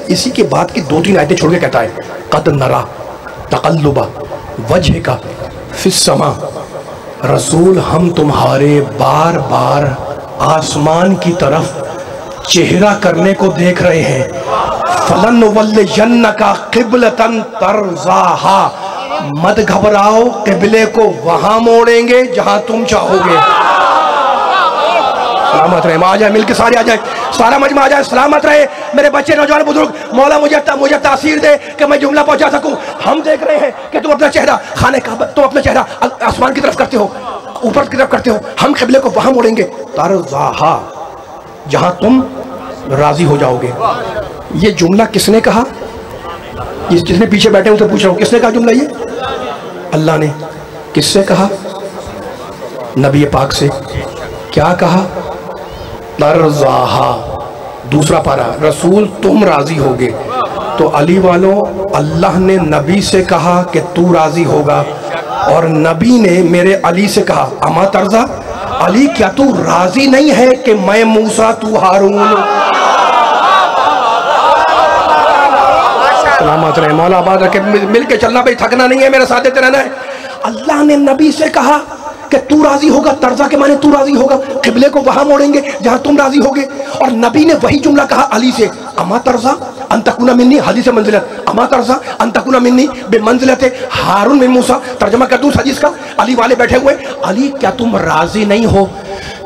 اسی کے بعد کی 2-3 آیتیں چھوڑ کے کہتا ہے قد نرا تقلب وجہک فی السماء، رسول ہم تمہارے بار بار آسمان کی طرف چہرہ کرنے کو دیکھ رہے ہیں، فَلَنُوَلِّيَنَّكَ قِبْلَةً تَرْضَاهَا، مت گھبراؤ قبلے کو وہاں موڑیں گے جہاں تم چاہو گے۔ سلامت رہے، آ جائے مل کے سارے آ جائے، سارا مجمع آ جائے، سلامت رہے میرے بچے نوجوان بزرگ، مولا مجھے تاثیر دے کہ میں جملہ پہنچا سکوں۔ ہم دیکھ رہے ہیں کہ تم اپنا چہرہ خانہ کعبہ، تم اپنا چہرہ آسمان کی طرف کرتے ہو، اوپر کی طرف کرتے ہو، ہم قبلے کو وہاں موڑیں گے ترضاہا، جہاں تم راضی ہو جاؤ گے۔ یہ جملہ کس نے کہا؟ جس نے پیچھے بیٹھے ان سے پوچھ رہا ہوں، کس نے کہا جملہ یہ؟ اللہ نے۔ کس سے کہا؟ نبی پاک سے۔ کیا کہا؟ ترضاہا، دوسرا پارہ، رسول تم راضی ہوگے۔ تو علی والوں، اللہ نے نبی سے کہا کہ تو راضی ہوگا، اور نبی نے میرے علی سے کہا اما ترضا، علی کیا تو راضی نہیں ہے کہ میں موسیٰ تو ہارون؟ سلامت رہے، مولا آباد رکھے، مل کے چلنا بھائی، تھکنا نہیں ہے، میرے ساتھ دیتے رہنا ہے۔ اللہ نے نبی سے کہا کہ تو راضی ہوگا، ترضا کے معنی تو راضی ہوگا، قبلے کو وہاں موڑیں گے جہاں تم راضی ہوگے، اور نبی نے وہی جملہ کہا علی سے، اما ترضا ان تکون منی، حدیث منزلت، اما ترضا ان تکون منی بمنزلت ہارون من موسیٰ۔ ترجمہ کر دوں اس حدیث کا، علی والے بیٹھے ہوئے، علی کیا تم راضی نہیں ہو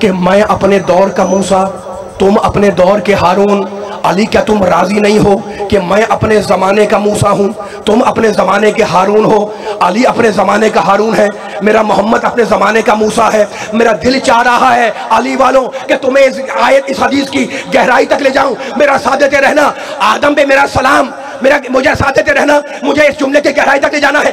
کہ میں اپنے دور کا موسیٰ، تم اپنے دور کے ہارون؟ علی کیا تم راضی نہیں ہو کہ میں اپنے زمانے کا موسیٰ ہوں، تم اپنے زمانے کے ہارون ہو؟ علی اپنے زمانے کا ہارون ہے، میرا محمد اپنے زمانے کا موسیٰ ہے۔ میرا دل چاہ رہا ہے علی والوں کہ تمہیں اس آیت، اس حدیث کی گہرائی تک لے جاؤں، میرا ساتھ دیتے رہنا۔ آدم پہ میرا سلام، مجھے ساتھ دیتے رہنا، مجھے اس جملے کی گہرائی تک لے جانا ہے۔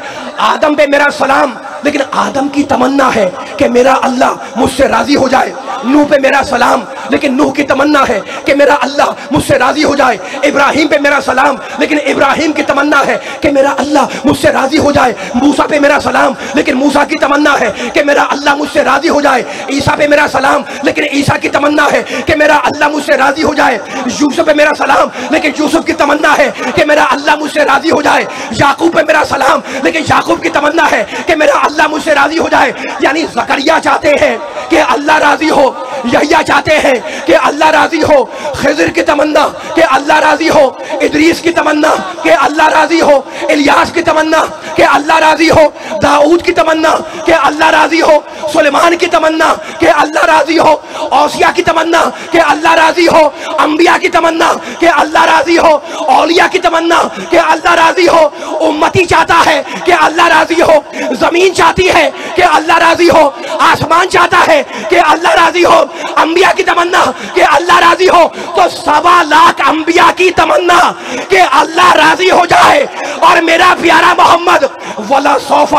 آدم پہ میرا سلام، لیکن آدم کی تمنا ہے کہ میرا اللہ مجھ سے راضی ہو جائے۔ نوح پہ میرا سلام، لیکن نوح کی تمنا ہے کہ میرا اللہ مجھ سے راضی ہو جائے۔ ابراہیم پہ میرا سلام، لیکن ابراہیم کی تمنا ہے کہ میرا اللہ مجھ سے راضی ہو جائے۔ موسیٰ پہ میرا سلام، لیکن موسیٰ کی تمنا ہے کہ میرا اللہ مجھ سے راضی ہو جائے۔ عیسیٰ پہ میرا سلام، لیکن عیسیٰ کی تمنا ہے کہ میرا اللہ مجھ سے راضی ہو جائے۔ یوسف پہ میرا سلام، لیکن یوسف کی تمنا ہے کہ میرا اللہ مجھ سے راضی ہو جائے۔ یعقوب پہ میرا سلام، لیکن یعقوب کی تمنا ہے کہ میرا اللہ مجھ سے راضی ہو جائے۔ یعنی زکریا چاہتے ہیں کہ اللہ راضی ہو، یحییٰ چاہتے ہیں کہ اللہ راضی ہو، خضر کی تمنا کہ اللہ راضی ہو، ادریس کی تمنا کہ اللہ راضی ہو، الیاس کی تمنا کہ اللہ راضی ہو، داؤد کی تمنا کہ اللہ راضی ہو، سلیمان کی تمنا کہ اللہ راضی ہو، اوسیہ کی تمنا کہ اللہ راضی ہو، انبیاء کی تمنا کہ اللہ راضی ہو، اولیاء کی تمنا کہ اللہ راضی ہو۔ امتی چاہتا ہے کہ اللہ راضی ہو، زمین چاہتی ہے کہ اللہ راضی ہو، آسمان چاہتا ہے کہ اللہ راضی ہو، انبیاء کی تمنا کہ اللہ راضی ہو۔ تو 1.25 لاکھ انبیاء کی تمنا کہ اللہ راضی ہو جائے، اور میرا پیارا محمد وَلَسَوْفَ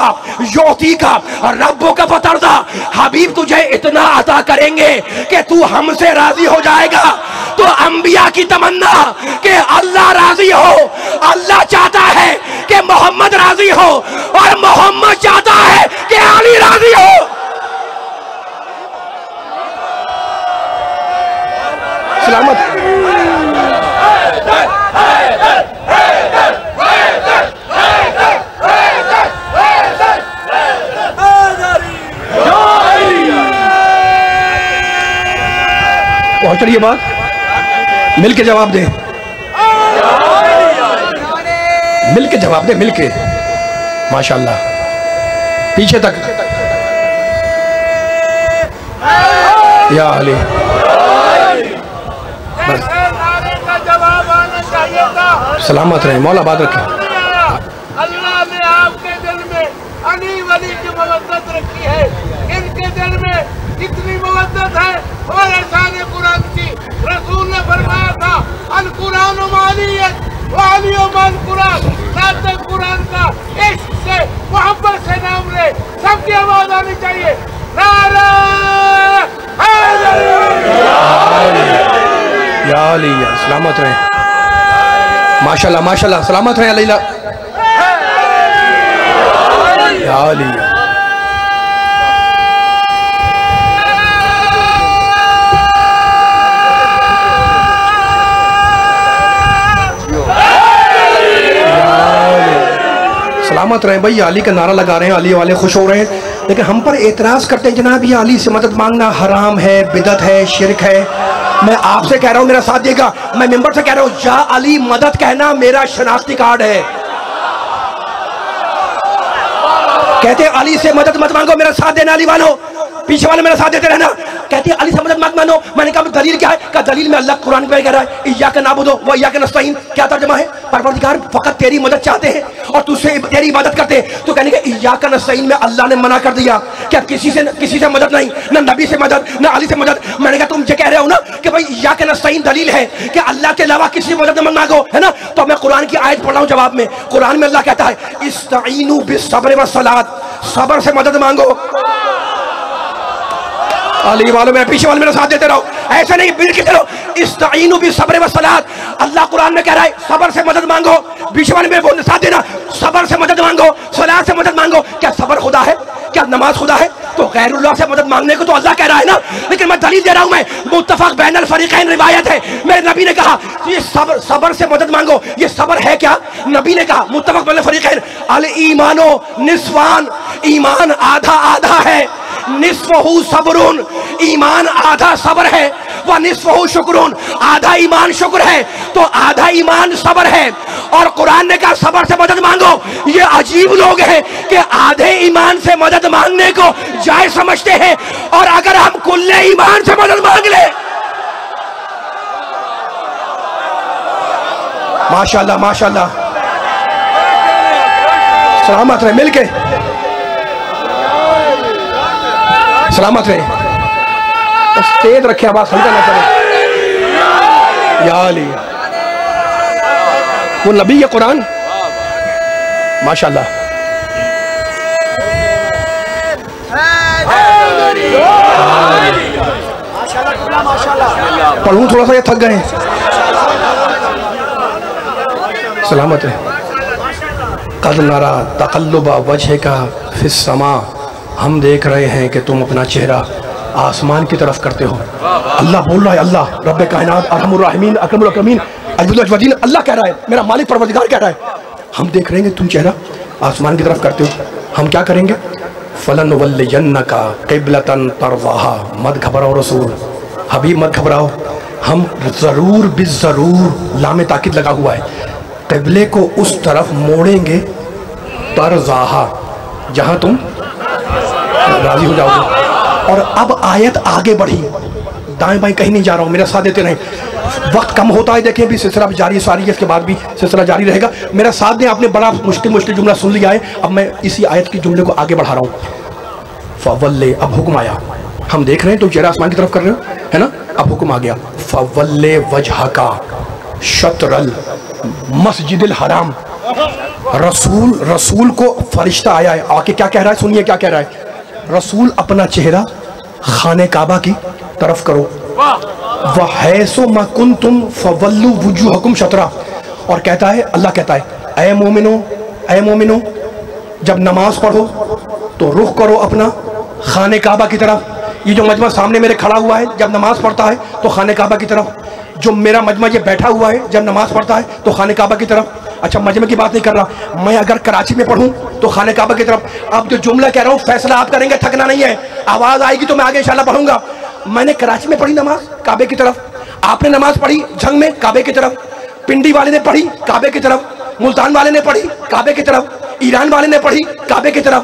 يُعْطِيكَ رَبُّكَ فَتَرْضَىٰ، حبیب تجھے اتنا عطا کریں گے کہ تو ہم سے راضی ہو جائے گا۔ تو انبیاء کی تمنا کہ اللہ راضی ہو، اللہ چاہتا ہے کہ محمد راضی ہو، اور محمد چاہتا ہے کہ علی راضی ہو۔ سلامت پہنچ رہی ہے بات؟ مل کے جواب دیں، مل کے جواب دیں، مل کے۔ ماشاءاللہ پیچھے تک. یا علی بس سلامت رہیں، مولا آباد رکھیں. اللہ نے آپ کے دل میں علی ولی کی محبت رکھی ہے، ان کے دل میں اتنی محبت ہے اور احسان قرآن کی. رسول نے فرمایا تھا القرآن مالیت وعلی مان قرآن. نعت قرآن کا عشق سے محبت سے نام لے. سب کی آواز آنی چاہیے نعرہ یا علی سلامت رہیں. ماشاءاللہ ماشاءاللہ سلامت رہیں. علی یا علی سلامت رہیں. بھائی علی کا نعرہ لگا رہے ہیں، علی والے خوش ہو رہے ہیں، لیکن ہم پر اعتراض کرتے ہیں جناب یہ علی سے مدد مانگنا حرام ہے، بدعت ہے، شرک ہے. میں آپ سے کہہ رہا ہوں، میرا ساتھ دے گا، میں ممبر سے کہہ رہا ہوں یا علی مدد کہنا میرا شناختی کارڈ ہے. کہتے ہیں علی سے مدد مت مانگو، میرا ساتھ دینا علی والو، پیچھے والے میرا ساتھ دیتے رہنا. کہتے ہیں علی سے مدد مت مانو. میں نے کہا دلیل کیا ہے؟ کہا دلیل میں اللہ قرآن پہ کہہ رہا ہے ایاک نعبد و ایاک نستعین. کیا ترجمہ ہے؟ پروردگار فقط تیری مدد چاہتے ہیں اور تجھ سے تیری عبادت کرتے ہیں. تو کہنے کہ ایاک نستعین میں اللہ نے منع کر دیا کہ کسی سے مدد نہیں، نہ نبی سے مدد نہ علی سے مدد. میں نے کہا تم یہ کہہ رہے ہو نا کہ بھائی ایاک نستعین دلیل ہے کہ اللہ کے علاوہ کسی سے مدد نہ مانگو، ہے نا؟ تو میں قرآن کی آیت پڑھ رہا ہوں جواب میں. قرآن میں اللہ کہتا ہے استعینوا بالصبر والصلاۃ، صبر سے مدد مانگو. علی والوں میں پیچھے والے میرا ساتھ دیتے رہو، ایسے نہیں بل کے چلو. استعینوا بالصبر والصلاۃ، اللہ قرآن میں کہہ رہا ہے صبر سے مدد مانگو. پیچھے والے میں بولنے ساتھ دینا، صبر سے مدد مانگو، صلاۃ سے مدد مانگو. کیا صبر خدا ہے؟ کیا نماز خدا ہے؟ تو غیر اللہ سے مدد مانگنے کو تو اللہ کہہ رہا ہے نا. لیکن میں دلیل دے رہا ہوں، میں متفق بین الفریقین روایت ہے، میرے نبی نے کہا یہ صبر سے مدد مانگو. یہ صبر ہے کیا؟ نبی نے کہا متفق بین الفریقین الایمان نصفان، ایمان آدھا آدھا ہے. نصفہ صبرون، ایمان آدھا صبر ہے، ونصفہ شکرون، آدھا ایمان شکر ہے. تو آدھا ایمان صبر ہے اور قرآن نے کہا صبر سے مدد مانگو. یہ عجیب لوگ ہیں کہ آدھے ایمان سے مدد مانگنے کو جائز سمجھتے ہیں، اور اگر ہم کل ایمان سے مدد مانگ لیں. ماشاءاللہ ماشاءاللہ سلامت رہے، مل کے سلامت رہے. بس تیز رکھیں، آواز ہلکا نہ کریں. یا علی وہ نبی ہے قرآن. ماشاءاللہ پڑھوں تھوڑا سا، یہ تھک گئے. سلامت ہے. قد نرا تقلب وجهك فی السماء، ہم دیکھ رہے ہیں کہ تم اپنا چہرہ آسمان کی طرف کرتے ہو. اللہ بول رہا ہے، اللہ رب کائنات ارحم الراحمین اکرم الاکرمین اجود الاجودین، اللہ کہہ رہا ہے، میرا مالک پروردگار کہہ رہا ہے ہم دیکھ رہے ہیں کہ تم چہرہ آسمان کی طرف کرتے ہو. ہم کیا کریں گے؟ فَلَنُوَلِّيَنَّكَ قِبْلَةً تَرْضَاهَا، مت گھبراؤ رسول، حبیب مت گھبراؤ. ہم ضرور بالضرور لام تاکید لگا ہوا ہے، قبلے کو اس طرف موڑیں گے تَرْضَاهَا، جہاں تم راضی ہو جاؤ گے. اور اب آیت آگے بڑھی، دائیں بائیں کہیں نہیں جا رہا ہوں، میرا ساتھ دیتے رہیں. وقت کم ہوتا ہے، دیکھیں بھی سلسلہ جاری ساری ہے، اس کے بعد بھی سلسلہ جاری رہے گا. میرا ساتھ دیں، آپ نے بڑا مشکل جملہ سن لیا ہے. اب میں اسی آیت کی جملے کو آگے بڑھا رہا ہوں. فَوَلِّ، اب حکم آیا، ہم دیکھ رہے ہیں تو چہرہ آسمان کی طرف کر رہے ہو، ہے نا؟ اب حکم آ گیا فَوَلِّ وَجْهَكَ شَطْرَ الْمَسْجِدِ الْحَرَامِ. رسول کو فرشتہ آیا ہے، آ کے کیا کہہ رہا ہے؟ سنیے کیا کہہ رہا ہے. رسول اپنا چہرہ خانہ کعبہ کی طرف کرو. وَحَيْثُ مَا كُنْتُمْ فَوَلُّوا وُجُوهَكُمْ شَطْرَهُ، اور کہتا ہے، اللہ کہتا ہے اے مومنو جب نماز پڑھو تو رخ کرو اپنا خانہ کعبہ کی طرف. یہ جو مجمع سامنے میرے کھڑا ہوا ہے جب نماز پڑھتا ہے تو خانہ کعبہ کی طرف. جو میرا مجمع یہ بیٹھا ہوا ہے جب نماز پڑھتا ہے تو خانہ کعبہ کی طرف. اچھا مجمع کی بات نہیں کر رہا، میں اگر کراچی میں پڑھوں تو خانہ کعبہ کی طرف. اب جو جملہ کہہ رہا ہوں فیصلہ آپ کریں گے، تھکنا نہیں ہے. آواز آئے گی تو میں آگے انشاءاللہ پڑھوں گا. میں نے کراچی میں پڑھی نماز کعبے کی طرف، آپ نے نماز پڑھی جھنگ میں کعبے کی طرف، پنڈی والے نے پڑھی کعبے کی طرف، ملتان والے نے پڑھی کعبے کی طرف، ایران والے نے پڑھی کعبے کی طرف.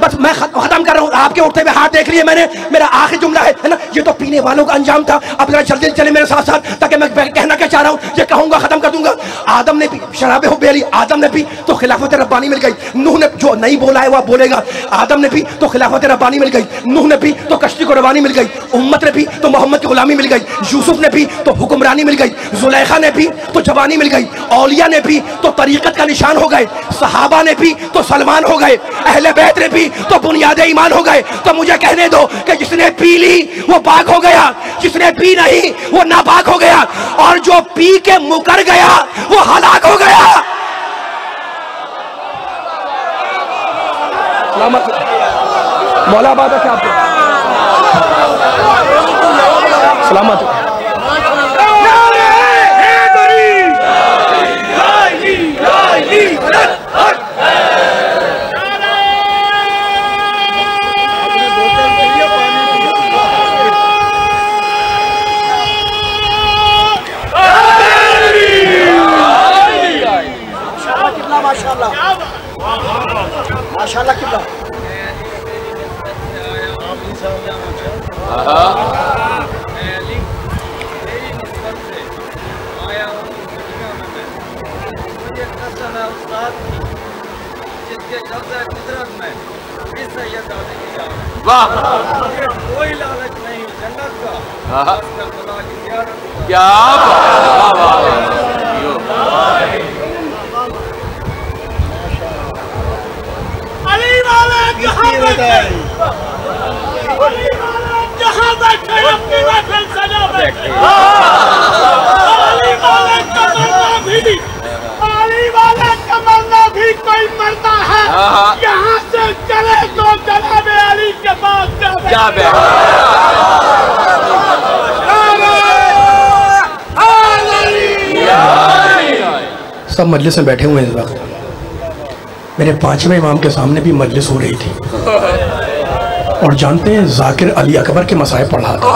بس میں ختم کر رہا ہوں. آپ کے اٹھتے ہوئے ہاتھ دیکھ لیے میں نے. میرا آخری جملہ ہے نا, یہ تو پینے والوں کا انجام تھا. اب ذرا جلدی چلے میرے ساتھ ساتھ, تاکہ میں کہنا کیا چاہ رہا ہوں یہ کہوں گا, ختم کر دوں گا. آدم نے پی شراب حب علی, آدم نے پی تو خلافت ربانی مل گئی. نوح نے جو نہیں بولا ہے وہ بولے گا. آدم نے پی تو خلافت ربانی مل گئی. نوح نے پی تو کشتی کو روانی مل گئی. امت نے پی تو محمد کی غلامی مل گئی. یوسف نے پی تو حکمرانی مل گئی. زلیخا نے پی تو جوانی مل گئی. اولیاء نے پی تو طریقت کا نشان ہو گئے. صحابہ نے پی تو سلمان ہو گئے. اہل بیت نے پی تو بنیاد ایمان ہو گئے. تو مجھے کہنے دو کہ جس نے پی لی وہ پاک ہو گیا, جس نے پی نہیں وہ ناپاک ہو گیا, اور جو پی کے مکر گیا وہ ہلاک ہو گیا. سلامت مولا آباد ہے کیا آپ کو سلامت. ماشاءاللہ کتنا کوئی لالچ نہیں جنت کا, کیا علی والے جہاں بیٹھے اپنی محفل سجا بیٹھے. علی والے تمنا بھی, علی والے تمنا بھی کوئی مرتا ہے یہاں سے چلے تو جناب علی کے پاس جا بیٹھے. سب مجلس میں بیٹھے ہوئے ہیں اس وقت. میرے 5ویں امام کے سامنے بھی مجلس ہو رہی تھی, اور جانتے ہیں ذاکر علی اکبر کے مسائب پڑھ رہا تھا.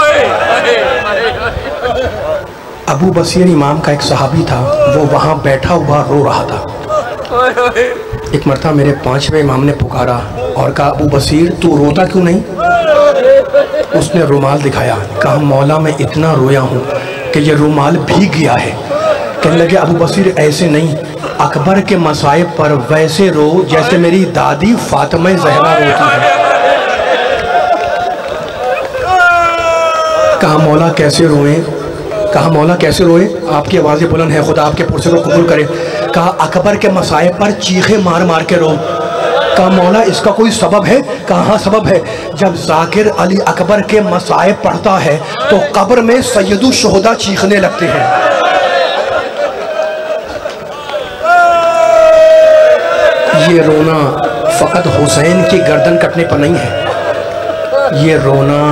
ابو بصیر امام کا ایک صحابی تھا, وہ وہاں بیٹھا ہوا رو رہا تھا. ایک مرتبہ میرے 5ویں امام نے پکارا اور کہا, ابو بصیر تو روتا کیوں نہیں؟ اس نے رومال دکھایا. کہا, مولا میں اتنا رویا ہوں کہ یہ رومال بھیگ گیا ہے. کہنے لگے, ابو بصیر ایسے نہیں, اکبر کے مصائب پر ویسے رو جیسے میری دادی فاطمہ زہرا روتی ہے. کہا, مولا کیسے روئیں؟ کہا, مولا کیسے روئیں؟ آپ کی آوازیں بلند ہے, خدا آپ کے پرسے کو قبول کرے. کہا, اکبر کے مصائب پر چیخے مار مار کے رو. کہا, مولا اس کا کوئی سبب ہے؟ کہا, ہاں سبب ہے. جب ذاکر علی اکبر کے مصائب پڑھتا ہے تو قبر میں سید الشہداء چیخنے لگتے ہیں. یہ رونا فقط حسین کی گردن کٹنے پر نہیں ہے, یہ رونا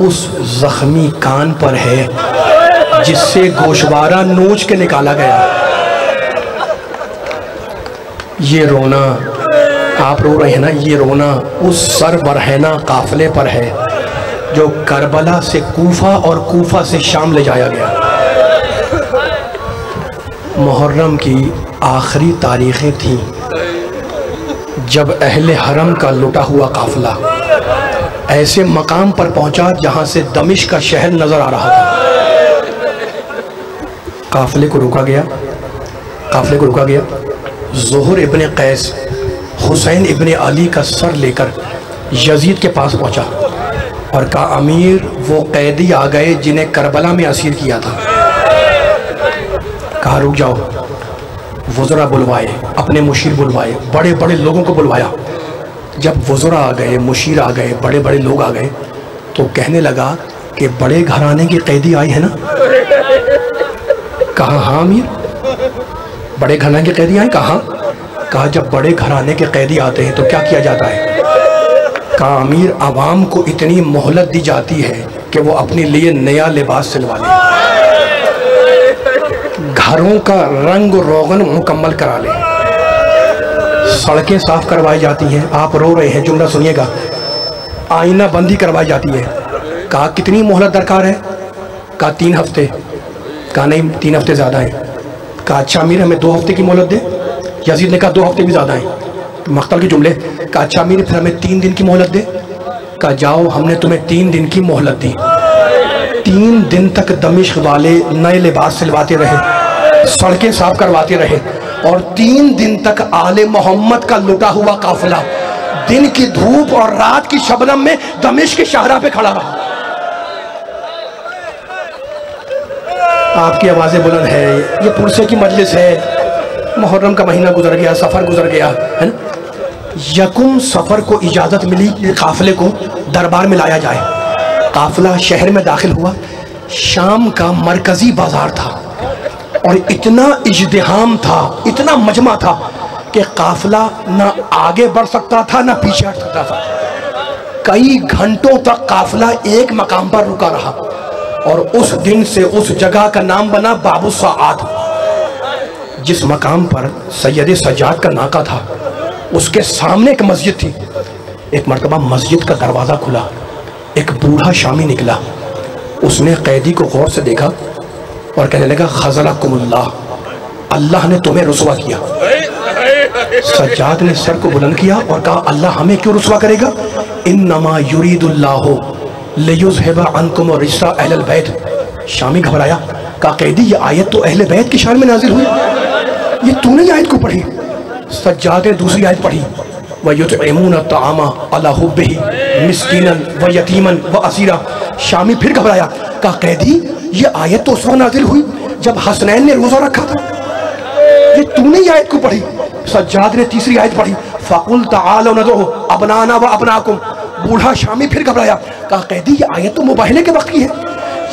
اس زخمی کان پر ہے جس سے گوشوارہ نوچ کے نکالا گیا. یہ رونا آپ رو رہے ہیں نا, یہ رونا اس سر برہنہ قافلے پر ہے جو کربلا سے کوفہ اور کوفہ سے شام لے جایا گیا. محرم کی آخری تاریخیں تھیں جب اہل حرم کا لٹا ہوا قافلہ ایسے مقام پر پہنچا جہاں سے دمشق کا شہر نظر آ رہا تھا. قافلے کو روکا گیا, قافلے کو روکا گیا. زہر ابن قیس حسین ابن علی کا سر لے کر یزید کے پاس پہنچا اور کہا, امیر وہ قیدی آ گئے جنہیں کربلا میں اسیر کیا تھا. کہا, رک جاؤ. وزراء بلوائے, اپنے مشیر بلوائے, بڑے بڑے لوگوں کو بلوایا. جب وزراء آ گئے, مشیر آ گئے, بڑے بڑے لوگ آ گئے تو کہنے لگا کہ بڑے گھرانے کی قیدی آئی ہے نا؟ کہا, ہاں امیر, بڑے گھرانے کے قیدی آئے. کہا, کہا جب بڑے گھرانے کے قیدی آتے ہیں تو کیا کیا جاتا ہے؟ کہا, امیر عوام کو اتنی مہلت دی جاتی ہے کہ وہ اپنے لیے نیا لباس سلوا لیں, گھروں کا رنگ و روغن مکمل کرا لیں, سڑکیں صاف کروائی جاتی ہیں. آپ رو رہے ہیں, جملہ سنیے گا. آئینہ بندی کروائی جاتی ہے. کہا, کتنی مہلت درکار ہے؟ کہا, 3 ہفتے. کہا, نہیں 3 ہفتے زیادہ ہیں. کہا, اچھا امیر ہمیں 2 ہفتے کی مہلت دے. یزید نے کہا, 2 ہفتے بھی زیادہ ہیں. مقتل کے جملے. کہا اچھا امیر پھر ہمیں 3 دن کی مہلت دے. کہا جاؤ ہم نے تمہیں 3 دن کی مہلت دی. 3 دن تک دمشق والے نئے لباس سلواتے رہے, سڑکیں صاف کرواتے رہے, اور 3 دن تک آل محمد کا لٹا ہوا قافلہ دن کی دھوپ اور رات کی شبنم میں دمشق کے شاہراہ پہ کھڑا رہا. آپ کی آوازیں بلند ہے, یہ پرسے کی مجلس ہے, محرم کا مہینہ گزر گیا, سفر گزر گیا ہے نا. یکم سفر کو اجازت ملی کہ قافلے کو دربار میں لایا جائے. قافلہ شہر میں داخل ہوا. شام کا مرکزی بازار تھا اور اتنا ازدحام تھا, اتنا مجمع تھا کہ قافلہ نہ آگے بڑھ سکتا تھا نہ پیچھے ہٹ سکتا تھا. کئی گھنٹوں تک قافلہ ایک مقام پر رکا رہا اور اس دن سے اس جگہ کا نام بنا باب الساعات. جس مقام پر سید سجاد کا ناکہ تھا اس کے سامنے ایک مسجد تھی. ایک مرتبہ مسجد کا دروازہ کھلا, ایک بوڑھا شامی نکلا. اس نے قیدی کو غور سے دیکھا اور کہنے لگا خذلکم اللہ, اللہ نے تمہیں رسوا کیا. سجاد نے سر کو بلند کیا اور کہا اللہ ہمیں کیوں رسوا کرے گا؟ انما یرید اللہ لیذھب عنکم الرجس اہل البیت. شامی گھبرایا, کہا قیدی یہ آیت تو اہل بیت کی شان میں نازل ہوئی, یہ تو نے یہ آیت کو پڑھی؟ سجاد نے دوسری آیت پڑھی وَيُطْعِمُونَ الطَّعَامَ عَلَى حُبِّهِ مِسْكِينًا وَيَتِيمًا وَأَسِيرًا. شامی پھر گھبرایا, کہا قیدی یہ آیت تو اس وقت نازل ہوئی جب حسنین نے روزہ رکھا تھا, یہ تو نے یہ آیت کو پڑھی؟ سجاد نے تیسری آیت پڑھی فَقُلْ تَعَالَوْا نَدْعُ أَبْنَاءَنَا وَأَبْنَاءَكُمْ. بوڑھا شامی پھر گھبرایا, کہا قیدی یہ آیت تو مباہلے کے وقت کی ہے,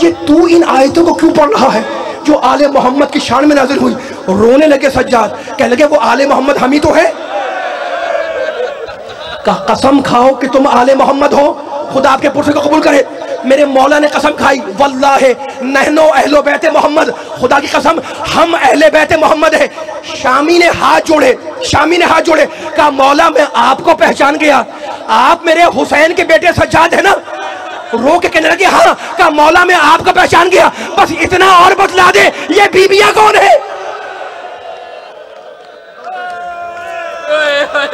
یہ تو ان آیتوں کو کیوں پڑھ رہا ہے جو آل محمد کی شان میں نازل ہوئی؟ رونے لگے سجاد, کہنے لگے وہ آل محمد ہم ہی تو ہے. کہا قسم کھاؤ کہ تم آل محمد ہو, خدا آپ کے پرسے کو قبول کرے. میرے مولا نے قسم کھائی واللہ نحنو اہل بیت محمد, خدا کی قسم ہم اہل بیت محمد ہیں. شامی نے ہاتھ جوڑے, کہا مولا میں آپ کو پہچان گیا, آپ میرے حسین کے بیٹے سجاد ہیں نا؟ رو کے کہنے لگے ہاں. کہا مولا میں آپ کو پہچان گیا, بس اتنا اور بتلا دے یہ بیبیاں کون ہیں؟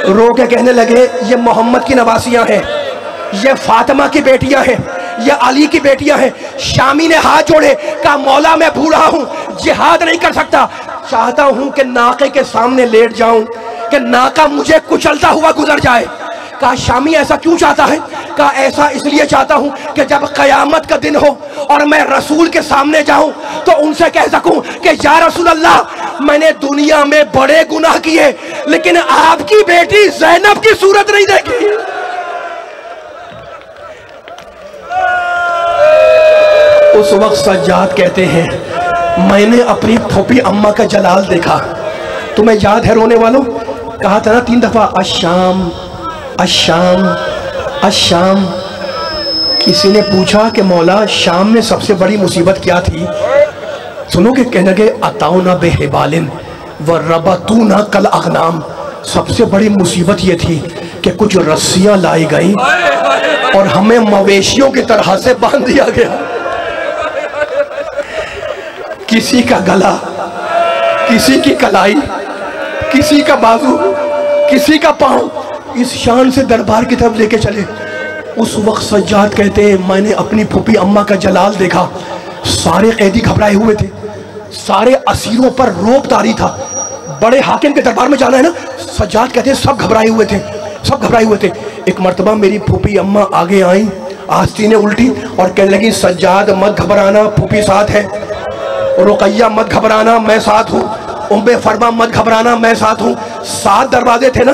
رو کے کہنے لگے یہ محمد کی نواسیاں ہیں, یہ فاطمہ کی بیٹیاں ہیں, یہ علی کی بیٹیاں ہیں. شامی نے ہاتھ جوڑے, کہا مولا میں بھولا ہوں, جہاد نہیں کر سکتا, چاہتا ہوں کہ ناقے کے سامنے لیٹ جاؤں کہ ناقہ مجھے کچلتا ہوا گزر جائے. کہا شامی ایسا کیوں چاہتا ہے؟ کہا ایسا اس لیے چاہتا ہوں کہ جب قیامت کا دن ہو اور میں رسول کے سامنے جاؤں تو ان سے کہہ سکوں کہ یا رسول اللہ میں نے دنیا میں بڑے گناہ کیے لیکن آپ کی بیٹی زینب کی صورت نہیں دیکھی. اس وقت سجاد کہتے ہیں میں نے اپنی پھوپھی اماں کا جلال دیکھا. تمہیں یاد ہے رونے والوں؟ کہا تھا نا 3 دفعہ الشام الشام الشام. کسی نے پوچھا کہ مولا شام میں سب سے بڑی مصیبت کیا تھی؟ سنو کہ کہنے لگے اتاؤنا بحبال وربطونا کالاغنام. سب سے بڑی مصیبت یہ تھی کہ کچھ رسیاں لائی گئیں اور ہمیں مویشیوں کی طرح سے باندھ دیا گیا. کسی کا گلا, کسی کی کلائی, کسی کا بازو, کسی کا پاؤں, اس شان سے دربار کی طرف لے کے چلے. اس وقت سجاد کہتے ہیں میں نے اپنی پھوپھی اماں کا جلال دیکھا. سارے قیدی گھبرائے ہوئے تھے, سارے اسیروں پر روب طاری تھا. بڑے حاکم کے دربار میں جانا ہے نا. سجاد کہتے ہیں سب گھبرائے ہوئے تھے, سب گھبرائے ہوئے تھے. ایک مرتبہ میری پھوپھی اماں آگے آئیں, آستینیں الٹی اور کہنے لگی سجاد مت گھبرانا, پھوپھی ساتھ ہے. رقیہ مت گھبرانا, میں ساتھ ہوں. ام فرما مت گھبرانا, میں ساتھ ہوں. 7 دروازے تھے نا,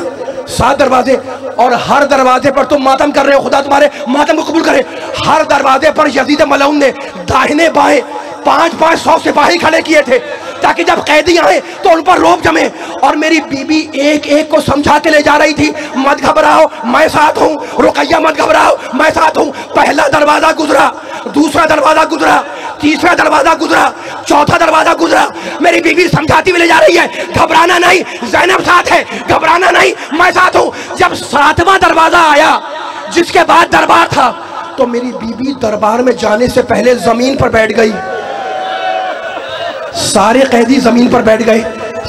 7 دروازے, اور ہر دروازے پر تم ماتم کر رہے ہو, خدا تمہارے ماتم کو قبول کرے. ہر دروازے پر یزید ملعون نے داہنے بائیں 500 سپاہی کھڑے کیے تھے تاکہ جب قیدی آئیں تو ان پر روب جمے. اور میری بی بی ایک ایک کو سمجھا کے لے جا رہی تھی مت گھبراؤ میں ساتھ ہوں, رقیہ مت گھبراؤ میں ساتھ ہوں. پہلا دروازہ گزرا, دوسرا دروازہ گزرا, تیسرا دروازہ گزرا, چوتھا دروازہ گزرا. میری بی بی سمجھاتی ہوئی لے جا رہی ہے گھبرانا نہیں, زینب ساتھ ہے, گھبرانا نہیں, میں ساتھ ہوں. جب 7واں دروازہ آیا جس کے بعد دربار تھا تو میری بی بی دربار میں جانے سے پہلے زمین پر بیٹھ گئی. سارے قیدی زمین پر بیٹھ گئے.